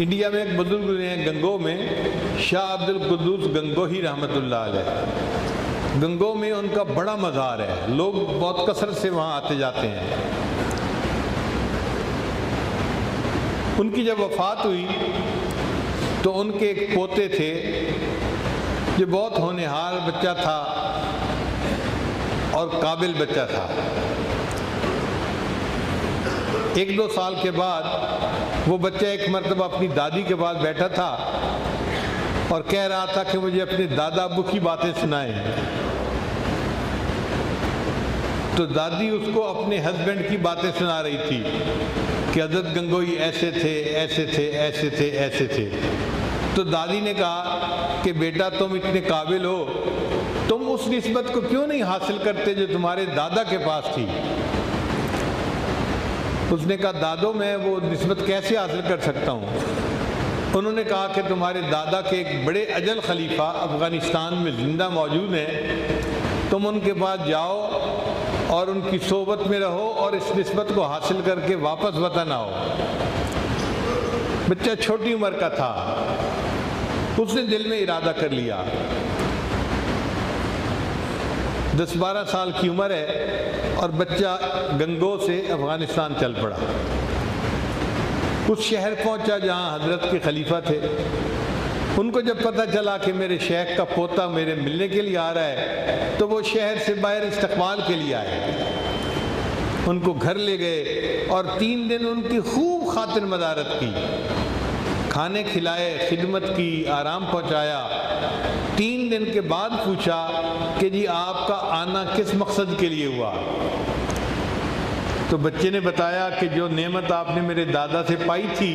India में एक बुजुर्ग हैं गंगो में, शाह अब्दुल कुद्दूस गंगोही रहमतुल्लाह अलैह। गंगो में उनका बड़ा मज़ार है, लोग बहुत कसरत से वहाँ आते जाते हैं। उनकी जब वफ़ात हुई तो उनके एक पोते थे जो बहुत होनहार बच्चा था और काबिल बच्चा था। 1-2 साल के बाद वो बच्चा एक मरतबा अपनी दादी के पास बैठा था और कह रहा था कि मुझे अपने दादा अब्बू की बातें सुनाएं। तो दादी उसको अपने हस्बैंड की बातें सुना रही थी कि हज़रत गंगोही ऐसे थे, ऐसे थे, ऐसे थे, ऐसे थे। तो दादी ने कहा कि बेटा तुम इतने काबिल हो, तुम उस निस्बत को क्यों नहीं हासिल करते जो तुम्हारे दादा के पास थी। उसने कहा दादो मैं वो निस्बत कैसे हासिल कर सकता हूँ। उन्होंने कहा कि तुम्हारे दादा के एक बड़े अजल खलीफा अफ़गानिस्तान में ज़िंदा मौजूद हैं, तुम उनके पास जाओ और उनकी सोबत में रहो और इस निस्बत को हासिल करके वापस वतन आओ। बच्चा छोटी उम्र का था, उसने दिल में इरादा कर लिया। 10-12 साल की उम्र है और बच्चा गंगो से अफ़गानिस्तान चल पड़ा। उस शहर पहुंचा जहां हज़रत के खलीफा थे। उनको जब पता चला कि मेरे शेख का पोता मेरे मिलने के लिए आ रहा है तो वो शहर से बाहर इस्तकबाल के लिए आए। उनको घर ले गए और 3 दिन उनकी खूब खातिर मदारत की, खाने खिलाए, खिदमत की, आराम पहुंचाया। 3 दिन के बाद पूछा कि जी आपका आना किस मकसद के लिए हुआ। तो बच्चे ने बताया कि जो नेमत आपने मेरे दादा से पाई थी,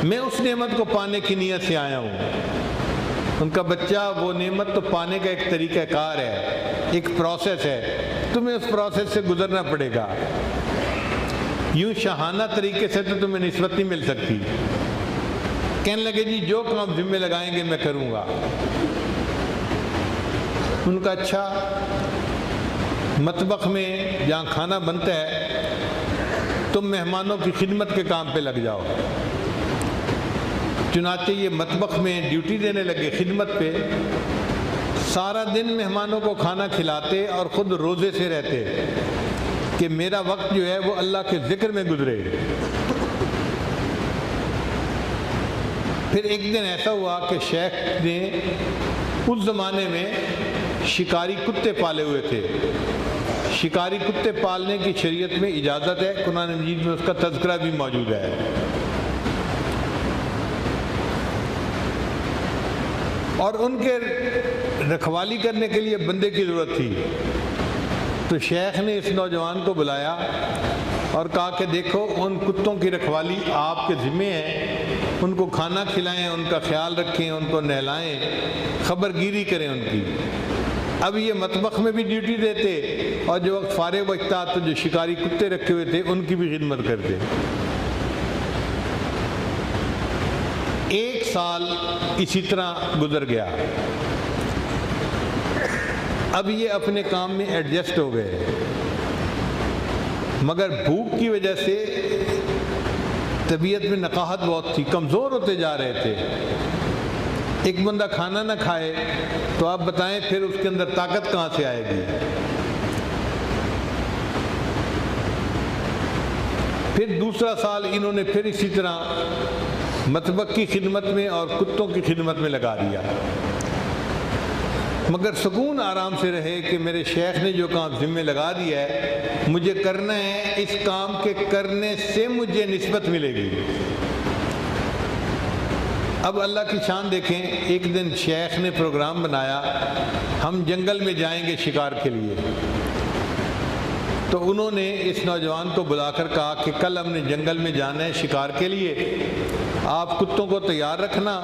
मैं उस नेमत को पाने की नीयत से आया हूँ। उनका बच्चा वो नेमत तो पाने का एक तरीक़ाकार है, एक प्रोसेस है, तुम्हें उस प्रोसेस से गुजरना पड़ेगा। यूँ शाहाना तरीके से तो तुम्हें निस्बत नहीं मिल सकती। कहने लगे जी जो काम जिम्मे लगाएंगे मैं करूँगा। उनका अच्छा, मतबख में जहाँ खाना बनता है तुम मेहमानों की खिदमत के काम पे लग जाओ। चुनाचे ये मतबख में ड्यूटी देने लगे खिदमत पे। सारा दिन मेहमानों को खाना खिलाते और ख़ुद रोज़े से रहते कि मेरा वक्त जो है वो अल्लाह के ज़िक्र में गुजरे। फिर एक दिन ऐसा हुआ कि शेख ने उस ज़माने में शिकारी कुत्ते पाले हुए थे। शिकारी कुत्ते पालने की शरीयत में इजाज़त है, कुरान मजीद में उसका तज़किरा भी मौजूद है। और उनके रखवाली करने के लिए बंदे की ज़रूरत थी। तो शेख ने इस नौजवान को बुलाया और कहा कि देखो उन कुत्तों की रखवाली आपके ज़िम्मे है, उनको खाना खिलाएं, उनका ख्याल रखें, उनको नहलाएं, खबरगिरी करें उनकी। अब ये मतबख में भी ड्यूटी देते और जो वक्त फारिग बचता तो जो शिकारी कुत्ते रखे हुए थे उनकी भी खिदमत करते। 1 साल इसी तरह गुजर गया। अब ये अपने काम में एडजस्ट हो गए, मगर भूख की वजह से तबीयत में नकाहत बहुत थी, कमज़ोर होते जा रहे थे। एक बंदा खाना ना खाए तो आप बताएं फिर उसके अंदर ताकत कहाँ से आएगी। फिर दूसरा साल इन्होंने फिर इसी तरह मतबख की खिदमत में और कुत्तों की खिदमत में लगा दिया, मगर सुकून आराम से रहे कि मेरे शेख ने जो काम जिम्मे लगा दिया है मुझे करना है, इस काम के करने से मुझे निस्बत मिलेगी। अब अल्लाह की शान देखें, एक दिन शेख ने प्रोग्राम बनाया हम जंगल में जाएंगे शिकार के लिए। तो उन्होंने इस नौजवान को बुलाकर कहा कि कल हमने जंगल में जाना है शिकार के लिए, आप कुत्तों को तैयार रखना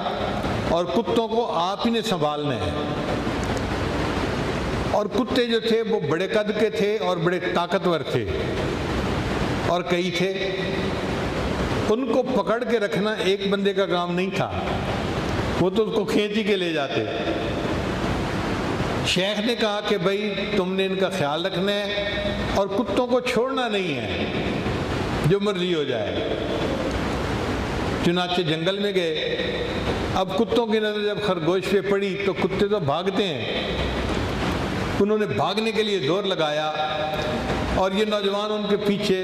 और कुत्तों को आप ही ने संभालना है। और कुत्ते जो थे वो बड़े कद के थे और बड़े ताकतवर थे और कई थे। उनको पकड़ के रखना एक बंदे का काम नहीं था, वो तो उसको खींच ही के ले जाते। शेख ने कहा कि भाई तुमने इनका ख्याल रखना है और कुत्तों को छोड़ना नहीं है, जो मर्जी हो जाए। चुनाचे जंगल में गए। अब कुत्तों की नज़र जब खरगोश पे पड़ी तो कुत्ते तो भागते हैं। उन्होंने भागने के लिए जोर लगाया और ये नौजवान उनके पीछे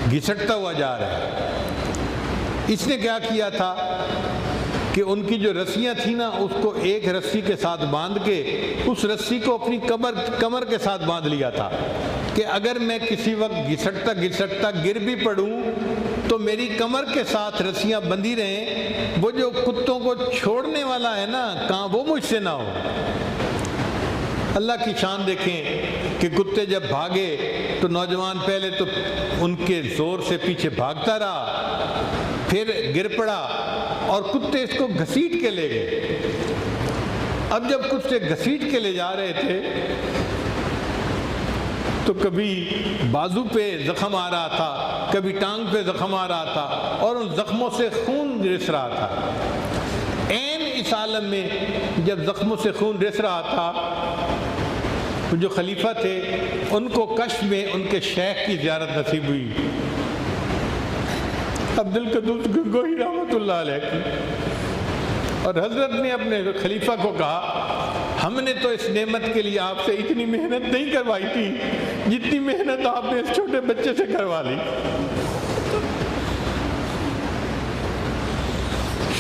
घिसटता हुआ जा रहा है। इसने क्या किया था कि उनकी जो रस्सियाँ थी ना, उसको एक रस्सी के साथ बांध के उस रस्सी को अपनी कमर के साथ बांध लिया था कि अगर मैं किसी वक्त घिसटता घिसटता गिर भी पड़ूं तो मेरी कमर के साथ रस्सियाँ बंधी रहें, वो जो कुत्तों को छोड़ने वाला है ना, कहाँ वो मुझसे ना हो। अल्लाह की शान देखें कि कुत्ते जब भागे तो नौजवान पहले तो उनके जोर से पीछे भागता रहा, फिर गिर पड़ा और कुत्ते इसको घसीट के ले गए। अब जब कुत्ते घसीट के ले जा रहे थे तो कभी बाजू पे जख्म आ रहा था, कभी टांग पे जख्म आ रहा था और उन जख्मों से खून रिस रहा था। ऐन इस आलम में जब जख्मों से खून रिस रहा था, जो खलीफा थे उनको कश्फ में उनके शेख की ज़ियारत नसीब हुई, अब्दुल कद्दूस गंगोही रहमतुल्लाह अलैह की। और हजरत ने अपने खलीफा को कहा, हमने तो इस नेमत के लिए आपसे इतनी मेहनत नहीं करवाई थी जितनी मेहनत आपने इस छोटे बच्चे से करवा ली।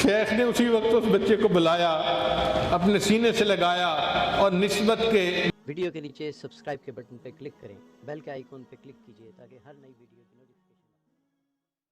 शेख ने उसी वक्त उस बच्चे को बुलाया, अपने सीने से लगाया और निस्बत के वीडियो के नीचे सब्सक्राइब के बटन पर क्लिक करें, बेल के आइकॉन पर क्लिक कीजिए ताकि हर नई वीडियो